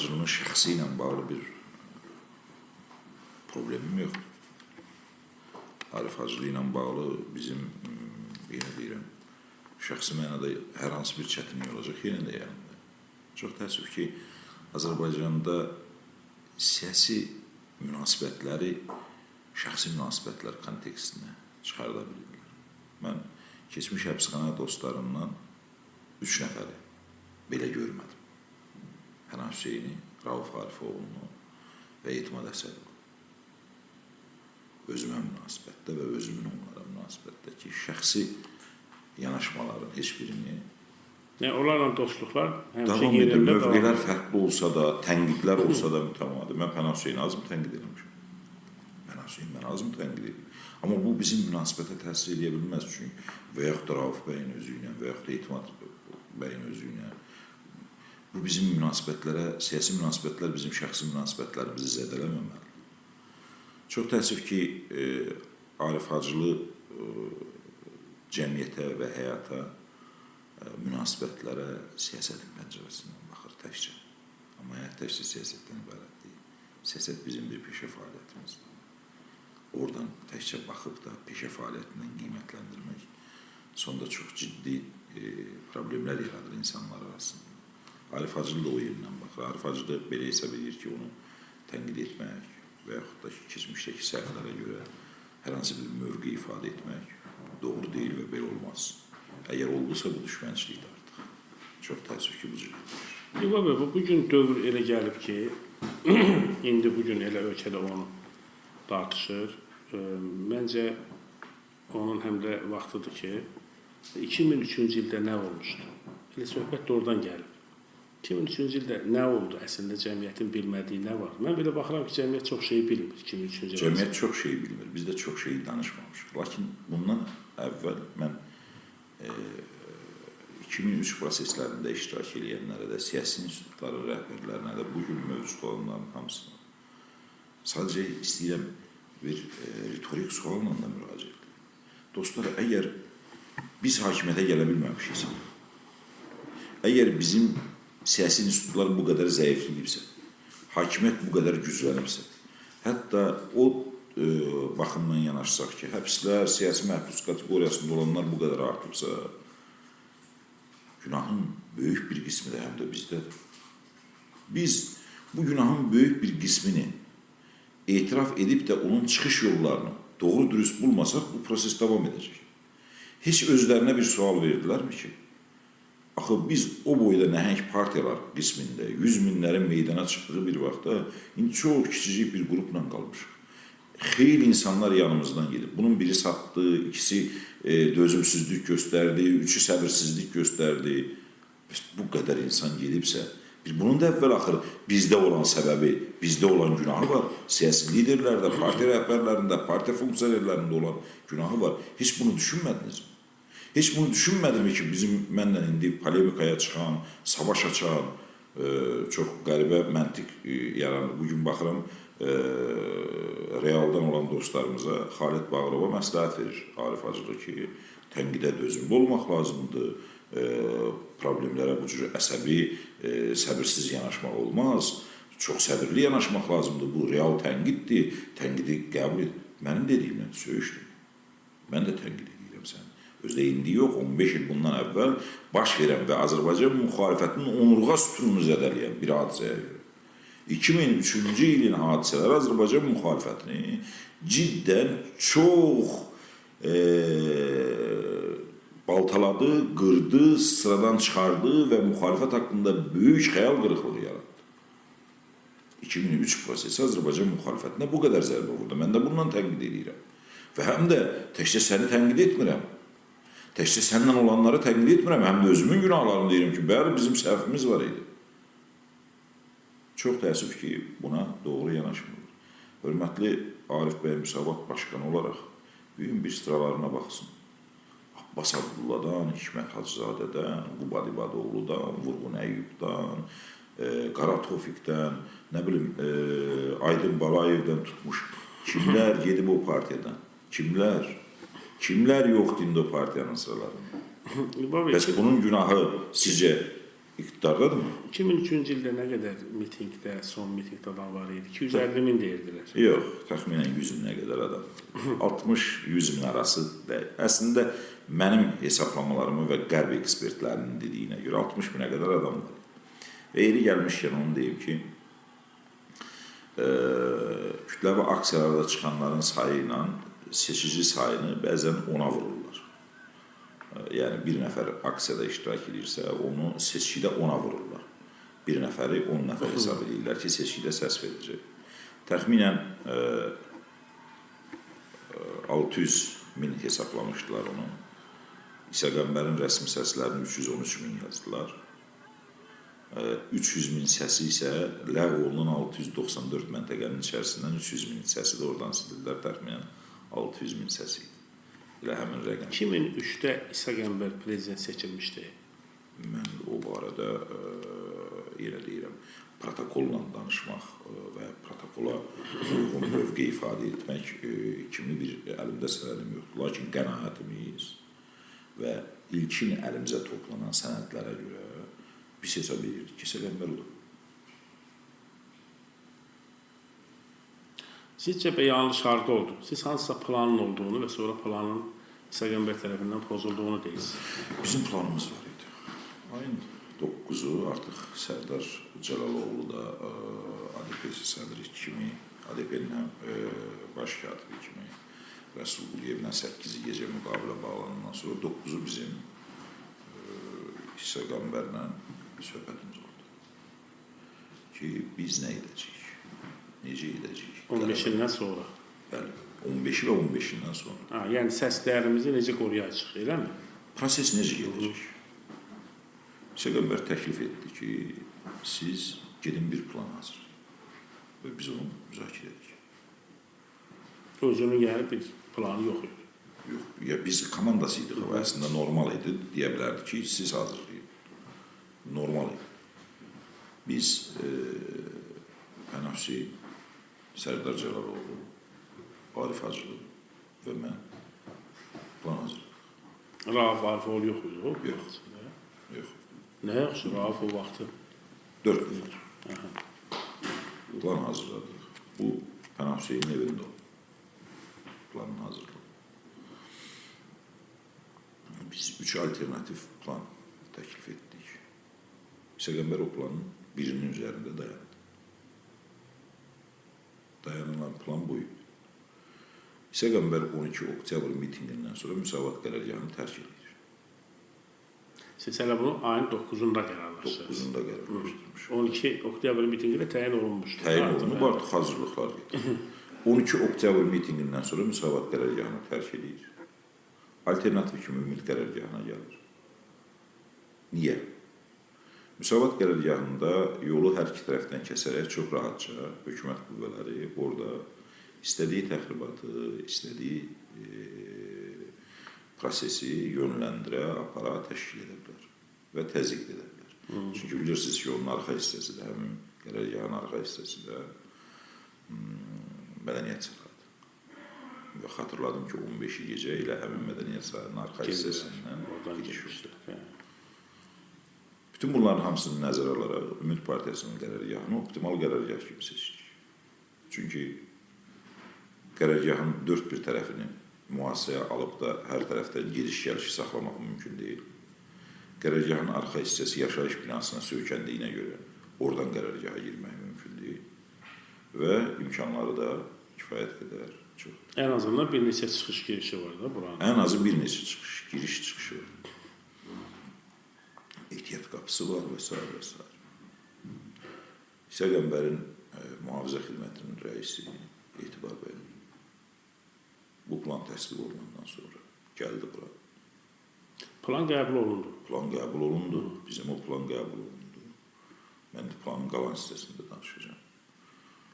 Hacılının şəxsi ilə bağlı bir problemim yoxdur. Arif Hacılı ilə bağlı bizim, yenə deyirəm, şəxsi mənada hər hansı bir çətinlik olacaq, yenə də yanında. Çox təəssüf ki, Azərbaycanda siyasi münasibətləri şəxsi münasibətlər kontekstinə çıxarda bilirlər. Mən keçmiş həbsxana dostlarımdan 3 nəfəri belə görmədim. Hənan Hüseyni, Rauf Arifoğlu'nu və Etimad Əsədoğlu. Özümə münasibətdə və özümün onlara münasibətdəki şəxsi yanaşmaların heç birini onlarla dostluqlar davam edir. Mövqelər fərqli olsa da, tənqidlər olsa da mütəmadi. Mən Pənah Hüseyni az mı tənqid edilmişim? Pənah Hüseyni mən az mı tənqid edilmişim? Amma bu bizim münasibətə təsir edə bilməz. Çünki və yaxud da Rauf bəyin özü ilə, və yaxud da Etimad bəyin özü ilə. Bu bizim münasibətlərə, siyasi münasibətlər bizim şəxsi münasibətlərimizi zədələməməlidir. Çox təəssüf ki, Arif Hacılı cəmiyyətə və həyata, münasibətlərə siyasətin pəncərəsindən baxır təkcə. Amma həyat təkcə siyasətdən ibarət deyil. Siyasət bizim bir peşə fəaliyyətimizdir. Oradan təkcə baxıb da peşə fəaliyyətindən qiymətləndirmək sonda çox ciddi problemlər yaradır insanlar arasında. Arif Hacılı da o yerindən baxır. Arif Hacılı da belə hesab edir ki, onu tənqid etmək və yaxud da keçmişdəki səhvlərə görə hər hansı bir mövqe ifadə etmək doğru deyil və belə olmaz. Əgər oldusa, bu düşmənçilikdir artıq. Çox təəssüf ki, bu cürətdir. İlva bəy, bugün dövr elə gəlib ki, indi bugün elə ölkədə onu tartışır. Məncə, onun həm də vaxtıdır ki, 2003-cü ildə nə olmuşdu? Elə söhbət də oradan gəlib. 2003-cü ildə nə oldu əslində, cəmiyyətin bilmədiyi nə var? Mən belə baxıram ki, cəmiyyət çox şeyi bilmir 2003-cü ildə. Cəmiyyət çox şeyi bilmir, biz də çox şeyi danışmamışıq. Lakin bundan əvvəl mən 2003 proseslərində iştirak edənlərə də, siyasi institutların rəhbərlərinə də, bugün mövcud olanların hamısına sadəcə istəyirəm bir ritorik sualla da müraciət edir. Dostlar, əgər biz hakimiyyətə gələ bilməmişiksə, əgər bizim siyasi institutlar bu qədər zəifliyibsə, hakimiyyət bu qədər güclənibsə, hətta o baxımdan yanaşsaq ki, həbslər, siyasi məhbus kateqoriyasında olanlar bu qədər artıbsa, günahın böyük bir qismi də həm də bizdədir. Biz bu günahın böyük bir qismini etiraf edib də onun çıxış yollarını doğru dürüst bulmasaq, bu proses davam edəcək. Heç özlərinə bir sual verdilərmi ki, axı biz o boyda nəhəng partiyalar qismində 100 minlərin meydana çıxdığı bir vaxtda indi çox kiçicik bir qrupla qalmışıq. Xeyli insanlar yanımızdan gedib. Bunun biri satdı, ikisi dözümsüzlük göstərdi, üçü səbirsizlik göstərdi. Bu qədər insan gedibsə, bunun da əvvəl axır bizdə olan səbəbi, bizdə olan günahı var. Siyasi liderlərdə, partiya rəhbərlərində, partiya funksionerlərində olan günahı var. Heç bunu düşünmədiniz mi? Heç bunu düşünmədimi ki, bizim mənlə indi polemikaya çıxan, savaş açan, çox qəribə məntiq yaranır. Bugün baxıram, realdan olan dostlarımıza Xalid Bağırova məsləhət verir Arif Hacılı ki, tənqidə dözümlü olmaq lazımdır, problemlərə bu cür əsəbi, səbirsiz yanaşmaq olmaz, çox səbirli yanaşmaq lazımdır, bu real tənqiddir, tənqidi qəbul et. Mənim dediyimlə söyüşdür. Mən də tənqid edirəm səni. Özdə indi yox, 15 il bundan əvvəl baş verən və Azərbaycan müxalifətinin onurğa sütununu zədələyən bir hadisəyə görə. 2003-cü ilin hadisələri Azərbaycan müxalifətini ciddən çox baltaladı, qırdı, sıradan çıxardı və müxalifət haqqında böyük xəyal qırıqlığı yaratdı. 2003 prosesi Azərbaycan müxalifətinə bu qədər zərbə vurdu. Mən də bundan tənqid edirəm. Və həm də təkcə səni tənqid etmirəm. Təkcə səndən olanları tənqid etmirəm. Həm də özümün günahlarını deyirəm ki, bəli, bizim səhvimiz var idi. Çox təəssüf ki, buna doğru yanaşmır. Hörmətli Arif bəy Müsavat başqanı olaraq büyük bir sıralarına baxsın. Abbas Abdulladan, Hikmət Hacızadədən, Qubad İbadoğludan, Vurğun Əyyubdan, Qara Tofiqdən, nə bilim, Aydın Balayevdən tutmuş. Kimlər gedib o partiyadan? Kimlər? Kimlər yoxdur indi o partiyanın sıralarında? Bəs bunun günahı sizcə İqtidardadır mı? 2003-cü ildə nə qədər mitinqdə, son mitinqdə adam var idi? 250 min deyirdilər. Yox, təxminən 100 minə qədər adam. 60-100 min arası deyil. Əslində mənim hesablamalarımı və qərb ekspertlərinin dediyinə görə 60 minə qədər adam var. Və yeri gəlmişkən onu deyim ki, kütləvi aksiyalarda çıxanların sayı ilə seçici sayını bəzən 10-a vururlar. Yəni bir nəfər aksiyada iştirak edirsə, onu seçkidə 10-a vururlar. Bir nəfəri 10 nəfər hesab edirlər ki, seçkidə səs verəcək. Təxminən 600 min hesablamışdılar onu. İsa Qəmbərin rəsmi səslərini 313 min yazdılar. 300 min səsi isə ləğv olunan 694 məntəqənin içərisindən 300 min səsi də oradan sildirlər. Təxminən 600 min səsi ilə həmin rəqəm. 2003-də İsa Qəmbər prezident seçilmişdi. Mən o barədə yenə deyirəm, protokolla danışmaq və protokola uyğun mövqe ifadə etmək kimi bir əlimdə sənədim yoxdur. Lakin qənaətimiz və ilkin əlimizə toplanan sənədlərə görə biz hesab edirdik ki, İsa Qəmbər olur. Sizcə yanlış harda oldu? Siz hansısa planın olduğunu və sonra planın İsa Qəmbər tərəfindən pozulduğunu deyirsiniz. Bizim planımız var idi. Ayın 9-u artıq Sərdar Cəlaloğlu da ADP sədri kimi, ADP-nin baş katibi kimi Rəsul Quliyevlə 8-i gecə müqavilə bağlanandan sonra 9-u bizim İsa Qəmbərlə söhbətimiz oldu. Ki biz nə edəcəyik? Necə edəcəyik? 15-dən sonra. Bəli, 15-i və 15-dən sonra. Yəni səs dəyərimizi necə qoruyacaq, eləmi? Proses necə gedəcək? İsa Qəmbər təklif etdi ki, siz gedin bir plan hazırlayın və biz onu müzakirə edək. Özünün yəni bir planı yox idi. Yox, ya biz komandasıydıq və əslində normal idi, deyə bilərdik ki, siz hazırlayın. Normal idi. Biz Pənah Sərdar Cəlaloğlu, Arif Hacılı və mən plan hazırladıq. Rauf Arifoğlu yox idi o? Yox. Yox. Nə yoxsa Rauf o vaxtı? 4 nəfər. Plan hazırladıq. Bu Pənah Hüseynin evində oldu. Planını hazırladıq. Biz 3 alternatif plan təklif etdik. İsa Qəmbər o planın birinin üzərində dayandı. Dayanılan plan buydu. İsa Qəmbər 12 oktyabr mitingindən sonra Müsavat qərargahını tərk edir. Siz hələ bunu ayın 9-unda qərarlaşdınız. 9-unda qərarlaşdırmış. 12 oktyabr mitinqində təyin olunmuşdu. Təyin olunub, artıq hazırlıqlar gedir. 12 oktyabr mitingindən sonra Müsavat qərargahını tərk edir. Alternativ kimi Ümid qərargahına gəlir. Niyə? Müsavat qərargahında yolu hər iki tərəfdən kəsərək çox rahatca hökumət qüvvələri orada istədiyi təxribatı, istədiyi prosesi yönləndirə, apara, təşkil edə bilər və təzyiq edə bilər. Çünki bilirsiniz ki, onun arxa hissəsi də, həmin qərargahın arxa hissəsi də mədəniyyət sarayıdır. Və xatırladım ki, 15-i gecə ilə həmin mədəniyyət sarayının arxa hissəsindən gidiş oldu. Bütün bunların hamısını nəzərə alaraq Ümid Partiyasının qərargahını optimal qərargah kimi seçdik. Çünki qərargahın dörd bir tərəfini mühasirəyə alıb da hər tərəfdən gediş-gəlişi saxlamaq mümkün deyil. Qərargahın arxa hissəsi yaşayış binasına söykəndiyinə görə oradan qərargaha girmək mümkün deyil. Və imkanları da kifayət qədər çoxdur. Ən azından bir neçə çıxış girişi var da buranın. Ən azı bir neçə çıxış, giriş çıxışı var. Ehtiyat qapısı var və s. və s. İsa Qəmbərin mühafizə xidmətinin rəisi Etibar bəy bu plan təsdiq olunandan sonra gəldi bura. Plan qəbul olundu. Plan qəbul olundu. Bizim o plan qəbul olundu. Mən də planın qalan hissəsində danışacağım.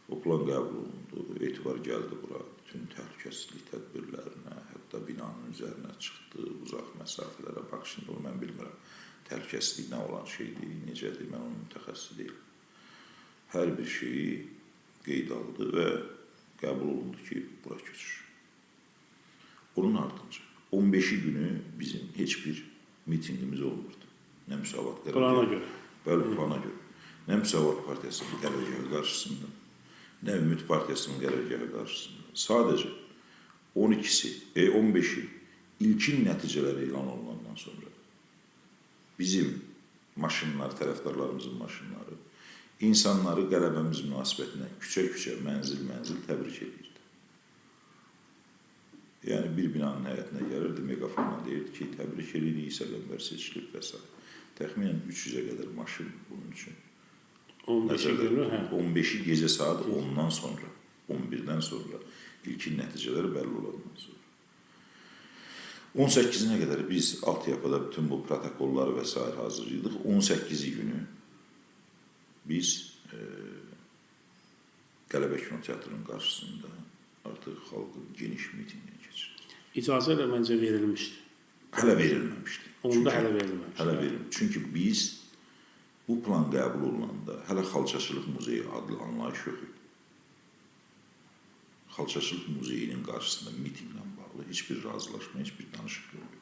O plan qəbul olundu. Etibar gəldi bura. Bütün təhlükəsizlik tədbirlərinə, hətta binanın üzərinə çıxdı, uzaq məsafələrə. Bax, şimdi onu mən bilmirəm. Təhlükəsizlik nə olan şeydir, necədir, mən onun mütəxəssisi deyil. Hər bir şeyi qeyd aldı və qəbul olundu ki, bura köçür. Onun ardınca 15-i günü bizim heç bir mitingimiz olmurdu. Nə Müsavat qərargahı. Plana görə. Bəli, plana görə. Nə Müsavat Partiyasının qərargahı qarşısında, nə Ümid Partiyasının qərargahı qarşısında. Sadəcə 12-si, 15-i ilkin nəticələri elan olunandan sonra bizim maşınlar, tərəfdarlarımızın maşınları insanları qələbəmiz münasibətinə küçə-küçə, mənzil-mənzil təbrik edirdi. Yəni bir binanın həyətinə gəlirdi, megafonla deyirdi ki, təbrik edirik, Səqənbər seçilib və s. Təxminən 300-ə qədər maşın bunun üçün. 15-i günü, hə. 15-i gecə saat 10-dan sonra, 11-dən sonra ilkin nəticələri bəlli olandan sonra. 18-nə qədər biz altyapıda bütün bu protokolları və s. hazırlayırdıq. 18-i günü biz Qələbə Kinoteatrının qarşısında artıq xalqın geniş mitinqini keçirdik. İcazə ilə məncə verilmişdi. Hələ verilməmişdi. Onda hələ verilməmişdi. Hələ verilməmişdi. Çünki biz bu plan qəbul olunanda hələ Xalçaçılıq Muzeyi adlı anlayış yox idi. Xalçaçılıq Muzeyinin qarşısında mitinqlə bağlı heç bir razılaşma, heç bir danışıq yox idi.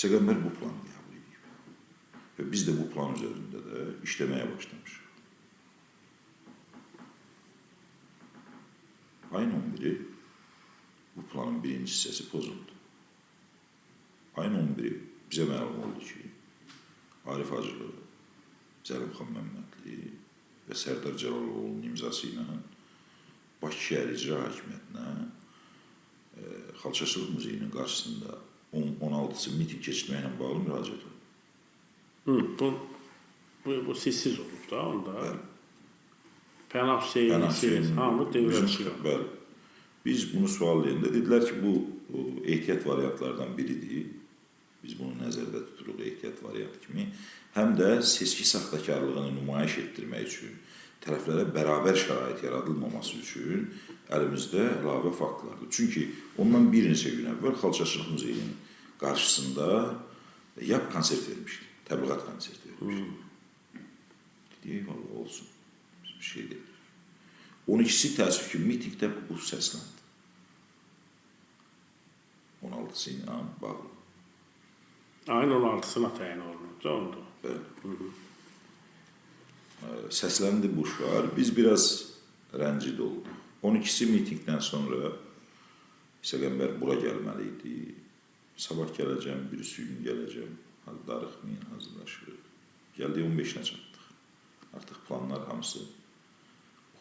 Səqənbər bu planı qəbul edib. Və biz də bu plan üzərində də işləməyə başlamışıq. Ayın 11-i bu planın birinci hissəsi pozuldu. Ayın 11-i bizə məlum oldu ki, Arif Hacılı, Zəlimxan Məmmədli və Sərdar Cəlaloğlu'nun imzası ilə Bakı Şəhər İcra Hakimiyyətinə Xalçaçılıq Muzeyinin qarşısında 16-sı miting keçirməklə bağlı müraciət oldu. Bu sizsiz olub da onda. Bəli. Pənah Hüseyin, hamı devrə çıxır. Bəli. Biz bunu suallayanda dedilər ki, bu ehtiyat variantlardan biridir. Biz bunu nəzərdə tuturuq ehtiyat variantı kimi. Həm də seçki saxtakarlığını nümayiş etdirmək üçün, tərəflərə bərabər şərait yaradılmaması üçün əlimizdə əlavə faktlardır. Çünki ondan bir neçə gün əvvəl Xalçaçılıq Muzeyinin qarşısında yap konsert vermişdi, təbliğat konserti vermişdi. Dedik, eyvallah olsun, bir şey deyil. 12-si təəssüf ki, mitingdə bu səsləndi. 16-sı ilə bağlı. Ayın 16-sına təyin olundu, oldu. Bəli. Səsləndi bu şüar. Biz biraz rəncid olduq. 12-si mitingdən sonra Səqənbər bura gəlməli idi. Sabah gələcəm, birisi gün gələcəm. Darıxmayın, hazırlaşırıq. Gəldik 15-nə çatdıq. Artıq planlar hamısı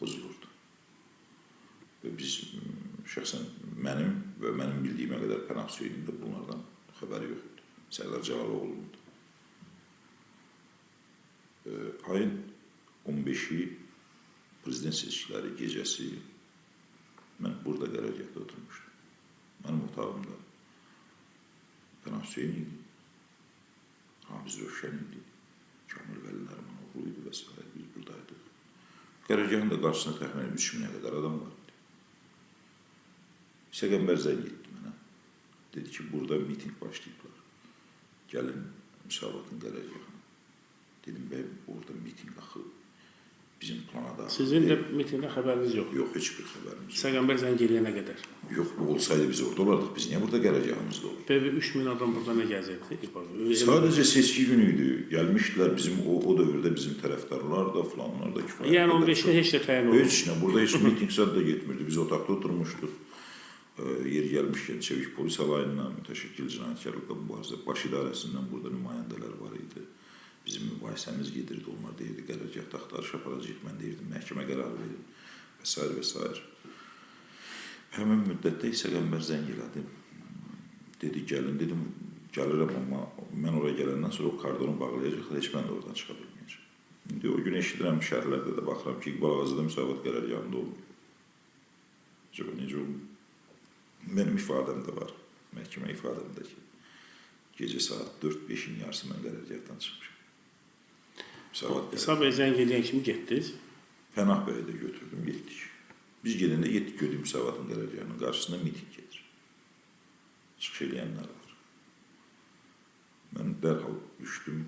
pozulurdu. Və biz şəxsən mənim və mənim bildiyimə qədər Pənah Hüseynin də bunlardan xəbəri yox idi. Sərdar Cəlaloğlu'nun da. Ayın 15-i prezident seçkiləri gecəsi mən burada qərargahda oturmuşdum. Mənim otağımda Pənah Hüseyin idi, Ramiz Rövşən idi, Kamil Vəlilərimin oğlu idi və s. Biz buradaydıq. Qərargahın da qarşısında təxminən 3000-ə qədər adam var idi. Səqənbər zəng etdi mənə. Dedi ki, burada miting başlayıblar. Gəlin Müsavatın qərargahına. Dedim, bəy, orada miting axı bizim plana da... Sizin də mitingdən xəbəriniz yox? Yox, heç bir xəbərimiz yox. Səqənbər zəng eləyənə qədər? Yox, bu olsaydı biz orada olardıq. Biz niyə burada qərargahımızda olurdu? Bəli, 3000 adam burada nə gəzirdi? Sadəcə seçki günü idi. Gəlmişdilər bizim o dövrdə bizim tərəfdarlar da, filanlar da kifayət. Yəni 15-nə heç də təyin olundu? Heç nə, burada heç miting zad da getmirdi. Biz otaqda oturmuşduq. Yer gəlmişkən Çevik Polis Alayından mütəşəkkil cinayətkarlıqla mübarizə baş idarəsindən burada nümayəndələr var idi. Bizim mübahisəmiz gedirdi, onlar deyirdi, qərargahda axtarış aparacaq, mən deyirdim, məhkəmə qərarı verin və s. və s. Həmin müddətdə Səqənbər zəng elədi. Dedi, gəlin, dedim, gəlirəm, amma mən oraya gələndən sonra o kordonu bağlayacaqlar, heç mən də oradan çıxa bilməyəcəm. İndi o gün eşidirəm, şəhərlərdə də baxıram ki, İqbal Ağazada Müsavat qərargahında olmuyor. Acaba necə olmuyor? Mənim ifadəm də var, məhkəmə ifadəmdə ki, gecə saat 4-5-in yarısı mən qərargahdan çıxmışam. İsa bəy zəng eləyən kimi getdiniz? Pənah bəyi də götürdüm, getdik. Biz gedəndə getdik, gördük Müsavatın qərargahının qarşısında miting gedir. Çıxış eləyənlər var. Mən dərhal düşdüm,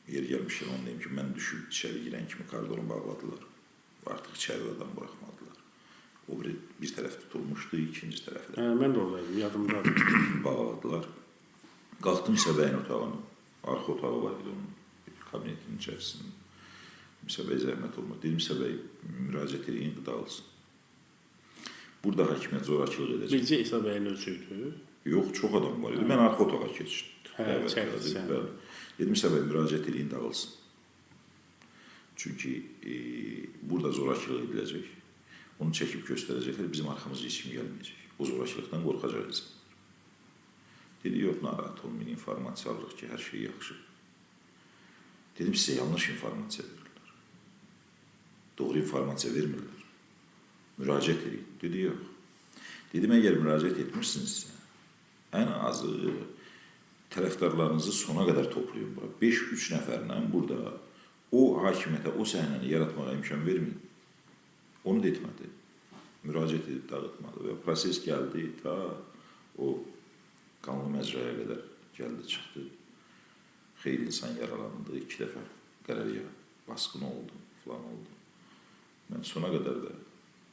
yer gəlmişəm, onu deyim ki, mən düşüb içəri girən kimi kordonu bağladılar. Artıq içəri adam buraxmadılar. O bir tərəf tutulmuşdu, ikinci tərəfdə. Mən də oradaydım, yadımdadır. Bağladılar. Qalxdım İsa bəyin otağının, arxa otağı var idi onun, kabinetinin içərisində. İsa bəy zəhmət olmaz. Dedim, İsa bəy müraciət edin, indi dağılsın. Burada hakimiyyət zorakılıq edəcək. Bircə İsa bəyin ölçüydü. Yox, çox adam var idi. Mən arxa otağa keçdim. Çəkdirsən. Dedim, İsa bəy müraciət edin, dağılsın. Çünki burada zorakılıq ediləcək. Onu çəkib göstərəcəklər, bizim arxamızda heç kim gəlməyəcək. O zorakılıqdan qorxacaq insan. Dedi, yox, narahat olmayın, informasiya alırıq ki, hər şey yaxşı. Dedim, sizə yanlış informasiya verirlər. Doğru informasiya vermirlər. Müraciət edin. Dedi, yox. Dedim, əgər müraciət etmirsinizsə, ən azı tərəfdarlarınızı sona qədər toplayın bura. 5-3 nəfərlə burada o hakimiyyətə, o səhnəni yaratmağa imkan verməyin. Onu da etmədi. Müraciət edib dağıtmadı və proses gəldi, ta o qanlı məcraya qədər gəldi, çıxdı. Xeyli insan yaralandı, 2 dəfə qərargah basqın oldu, falan oldu. Mən sona qədər də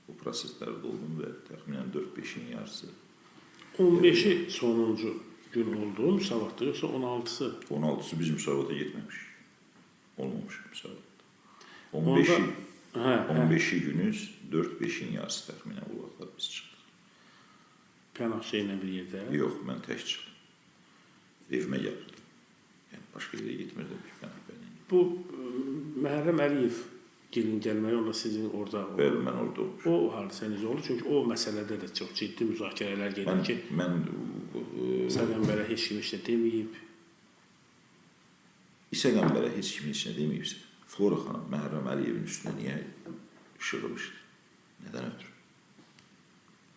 bu proseslərdə oldum və təxminən 4-5-in yarısı. 15-i sonuncu gün oldu müsavatda, yoxsa 16-sı? 16-sı biz müsavata getməmiş. Olmamış müsavata. 15-i günüz 4-5-in yarısı təxminən o vaxtlar biz çıxdıq. Pənah Hüseynlə bir yerdə? Yox, mən tək çıxdım. Evimə gəlirdim. Yəni, başqa yerə getmirdim ki, Pənah bəylə. Bu, Məhərrəm Əliyev gelin gəlməyi, onda sizin orada... Bəli, mən orada olmuşum. O hadisəniz oldu, çünki o məsələdə də çox ciddi müzakirələr gedir ki... İsa Qəmbərə heç kim heç nə deməyib. İsa Qəmbərə heç kim heç nə deməyibsə, Flora xanım Məhərrəm Əliyevin üstünə niyə işıqmışdı? Nədən ötürü?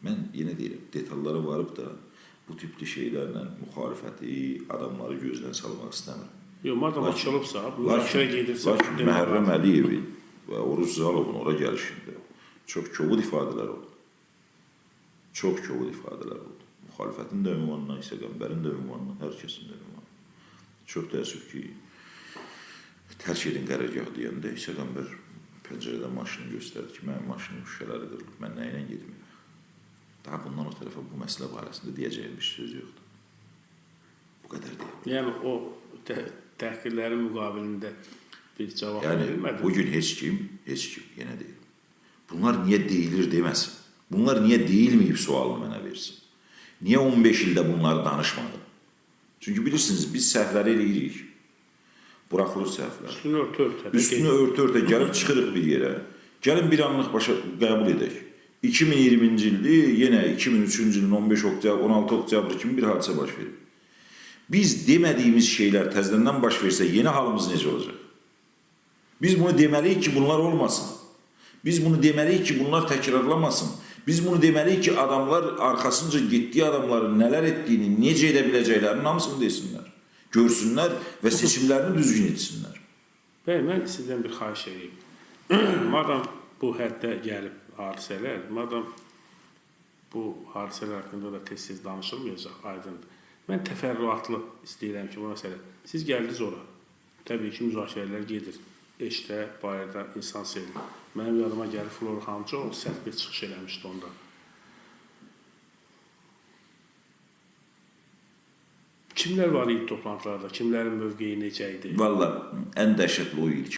Mən yenə deyirəm, detallara varıb da bu tipli şeylərlə müxalifəti, adamları gözdən salmaq istəmirəm. Yox, madam açılıbsa, müzakirə gedirsə... Lakin Məhərrəm Əliyevin və Oruc Zalovun ora gəlişində çox kobud ifadələr oldu. Çox kobud ifadələr oldu. Müxalifətin də ünvanına, İsa Qəmbərin də ünvanına, hər kəsin də ünvanına. Çox təəssüf ki, tərk edin qərargahı deyəndə İsa Qəmbər pəncərədən maşını göstərdi ki, mənim maşının şüşələri qırılıb, mən nə ilə gedməyəm. Daha bundan o tərəfə bu məsələ barəsində deyəcəyim bir söz yoxdur. Bu qədər deyəm. Yəni, o təhqirlərin müqabilində bir cavab verilmədi. Bugün heç kim, yenə deyil. Bunlar niyə deyilir deməsin. Bunlar niyə deyilməyib sualını mənə versin. Niyə 15 ildə bunları danışmadım? Çünki bilirsiniz, biz səhvləri eləyirik. Buraxılır səhvlər. Üstünü örtə gəlib çıxırıq bir yerə. Gəlin bir anlıq başa qəbul edək. 2020-ci ildir, yenə 2003-cü ilin 15 oktyabr, 16 oktyabr kimi bir hadisə baş verir. Biz demədiyimiz şeylər təzədən baş versə, yeni halımız necə olacaq? Biz bunu deməliyik ki, bunlar olmasın. Biz bunu deməliyik ki, bunlar təkrarlamasın. Biz bunu deməliyik ki, adamlar arxasınca getdiyi adamların nələr etdiyini, necə edə biləcəklərinin hamısını desinlər. Görsünlər və seçimlərini düzgün etsinlər. Bəli, mən sizdən bir xahiş edeyim. Madam bu həddə gəlib hadisələr, madam bu hadisələr haqqında da tez-tez danışılmayacaq, aydındır. Mən təfərrüatlı istəyirəm ki, bu məsələ. Siz gəldiniz ora. Təbii ki, müzakirələr gedir. Eşdə, bayırda insan seyri. Mənim yadıma gəlib Flora xanım çox sərt bir çıxış eləmişdi onda. Kimlər var idi toplantılarda? Kimlərin mövqeyi necə idi? Vallahi ən dəhşətli o idi ki,